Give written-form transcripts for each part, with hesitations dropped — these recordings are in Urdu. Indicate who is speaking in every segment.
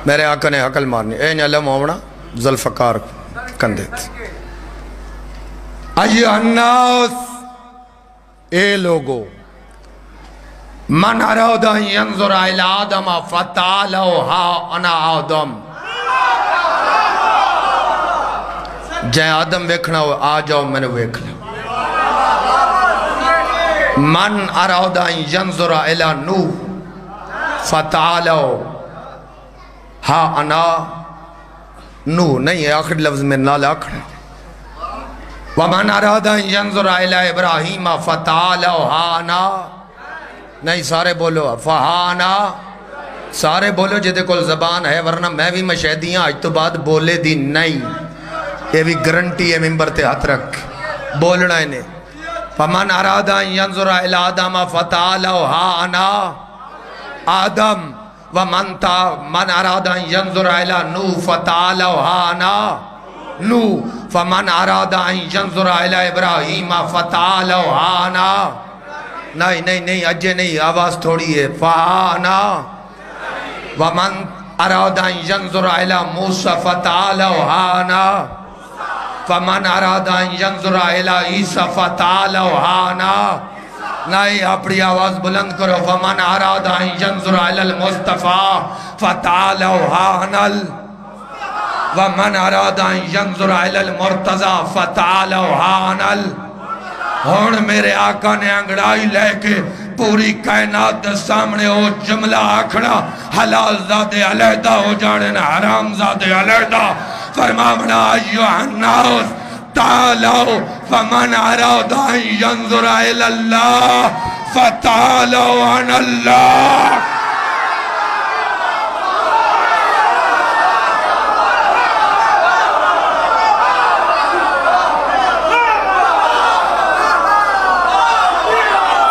Speaker 1: میرے آقا نے عقل مارنی اے نیلہ مومنا ذوالفقار کندے تھے ایہا الناس اے لوگو من اراد ان ینظر الی آدم فتعالوا ها انا آدم جائے آدم ویکھنا ہو آ جاؤ میں نے ویکھ لو من اراد ان ینظر الی نوح فتعالوا ہا انا نوح نہیں ہے آخر لفظ میں نہ لاکھنا وَمَنْ أَرَادَ أَنْ يَنْظُرَ إِلَىٰ إِبْرَاهِيمَ فَتَعَالَوْ هَا أَنَا نہیں سارے بولو فَهَا أَنَا سارے بولو جدے کل زبان ہے ورنہ میں بھی مشہدیاں آج تو بعد بولے دی نہیں یہ بھی گرنٹی ہے ممبر تے ہاتھ رکھ بولنا انہیں فَمَنْ أَرَادَ أَنْ يَنْظُرَ إِلَىٰ آدَمَ فَتَعَالَوْ هَا أَنَا آدم وَمَنْ أَرَادَ أَنْ يَنْظُرَ إِلَىٰ نُوح فَتَعَالَوْ هَا أَنَا نوح فمن اراد ان ينظر الى ابراہیم فتعالوا ها انا نہیں اجے نہیں آواز تھوڑی ہے فانا ومن اراد ان ينظر الى موسیٰ فتعالوا ها انا فمن اراد ان ينظر الى عیسیٰ فتعالوا ها انا نہیں اپنی آواز بلند کرو فمن اراد ان ينظر الى المصطفیٰ فتعالوا ها انا وَمَنْ أَرَادَ أَنْ يَنْظُرَ إِلَى الْمُرْتَضَى فَتَعَالَوْ هَا أَنَا ہون میرے آقا نے انگڑائی لے کے پوری کائنات دے سامنے ہو جملہ آکھنا حلال زادے علیدہ ہو جانے حرام زادے علیدہ فرمامنا ایوہ الناس تعالوا فَمَنْ أَرَادَ أَنْ يَنْظُرَ إِلَى اللَّهِ فَتَعَالَوْ عَنَ اللَّهِ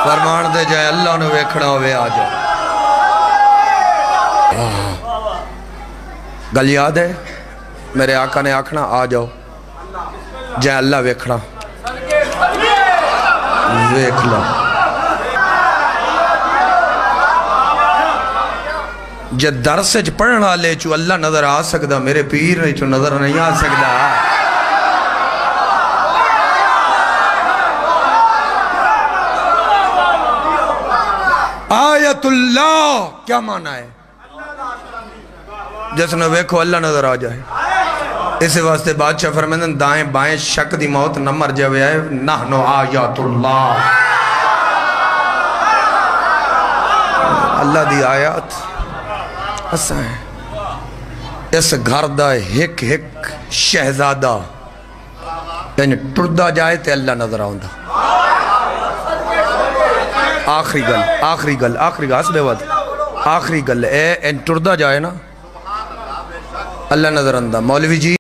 Speaker 1: فرمان دے جائے اللہ نے ویکھنا ہوئے آ جائے گل یاد ہے میرے آقا نے آکھنا آ جاؤ جائے اللہ ویکھنا ویکھ لو جے درس اچ پڑھنا لے چو اللہ نظر آ سکدا میرے پیر نہیں چو نظر نہیں آ سکدا آیت اللہ کیا معنی ہے جس نے ویکھو اللہ نظر آ جائے اسی واسطے بادشاہ فرمیدن دائیں بائیں شک دی موت نہ مر جاوے آئے نحنو آیات اللہ اللہ دی آیات ایسا ہے اس گھر دا ہک ہک شہزادہ یعنی ٹردہ جائے تے اللہ نظر آؤندہ آخری گل حسب وقت آخری گل اے ٹردہ جائے نا اللہ نظر آندہ مولوی جی